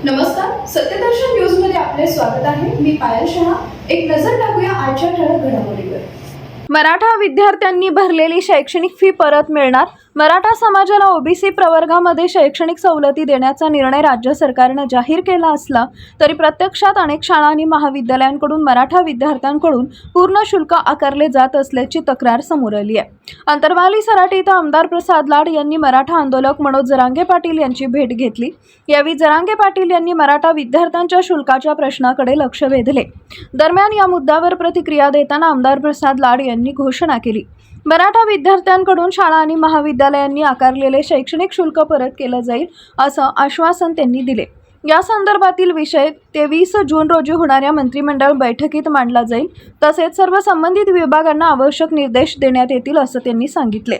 नमस्कार, सत्यदर्शन न्यूज मध्ये आपले स्वागत आहे। मी पायल शहा। एक नजर टाकूया आजच्या ठळक घडामोडीवर। मराठा विद्यार्थ्यांनी भरलेली शैक्षणिक फी परत मिळणार। मराठा समाजाला ओबीसी प्रवर्गामध्ये शैक्षणिक सवलती देण्याचा निर्णय राज्य सरकारने जाहीर केला असला तरी प्रत्यक्षात अनेक शाळा आणि महाविद्यालयांकडून मराठा विद्यार्थ्यांकडून पूर्ण शुल्क आकारले जात असल्याची तक्रार समोर आली आहे। अंतरवाली सराटी इथं आमदार प्रसाद लाड यांनी मराठा आंदोलक मनोज जरांगे पाटील यांची भेट घेतली। यावेळी जरांगे पाटील यांनी मराठा विद्यार्थ्यांच्या शुल्काच्या प्रश्नाकडे लक्ष वेधले। दरम्यान या मुद्द्यावर प्रतिक्रिया देताना आमदार प्रसाद लाड यांनी घोषणा केली, मराठा विद्यार्थ्यांकडून शाळा आणि महाविद्यालयांनी आकारलेले शैक्षणिक शुल्क परत केलं जाईल असं आश्वासन त्यांनी दिले। या संदर्भातील विषय 23 जून रोजी होणाऱ्या मंत्रिमंडळ बैठकीत मांडला जाईल, तसेच सर्व संबंधित विभागांना आवश्यक निर्देश देण्यात येतील असं त्यांनी सांगितले।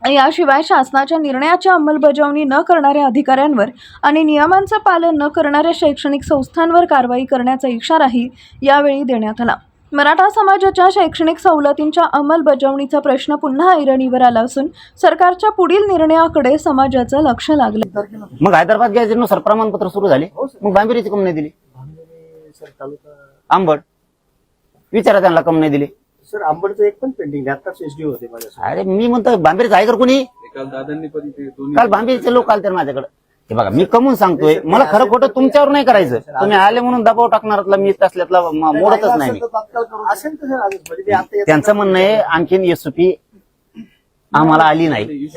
याशिवाय शासनाच्या निर्णयाची अंमलबजावणी न करणाऱ्या अधिकाऱ्यांवर आणि नियमांचं पालन न करणाऱ्या शैक्षणिक संस्थांवर कारवाई करण्याचा इशाराही यावेळी देण्यात आला। मराठा समाजाच्या शैक्षणिक सवलतींच्या अंमलबजावणीचा प्रश्न पुन्हा ऐरणीवर आला असून सरकारच्या पुढील निर्णयाकडे समाजाचं लक्ष लागले। मग हैदराबाद गॅझेटनुसार प्रमाणपत्र सुरू झाले, मग बांबेरीची कम नाही दिली? आंबड विचारा त्यांना कम नाही दिली। सर आंबडचं एक पण पेंडिंग आताच एसडी होते माझ्या। अरे मी म्हणतो बांबेरीचं आहे का कोणी? काल दादांनी पण काल बांबेरीचे लोक आले तर माझ्याकडे, हे बघा मी कमून सांगतोय, मला खरं खोटं तुमच्यावर नाही करायचं। तुम्ही आले म्हणून दबाव टाकणारातला मी असल्यातला मोडतच नाही मी। असेल तर सर आधीच त्यांचं म्हणणं आहे आणखीन एसओपी आम्हाला आली नाही।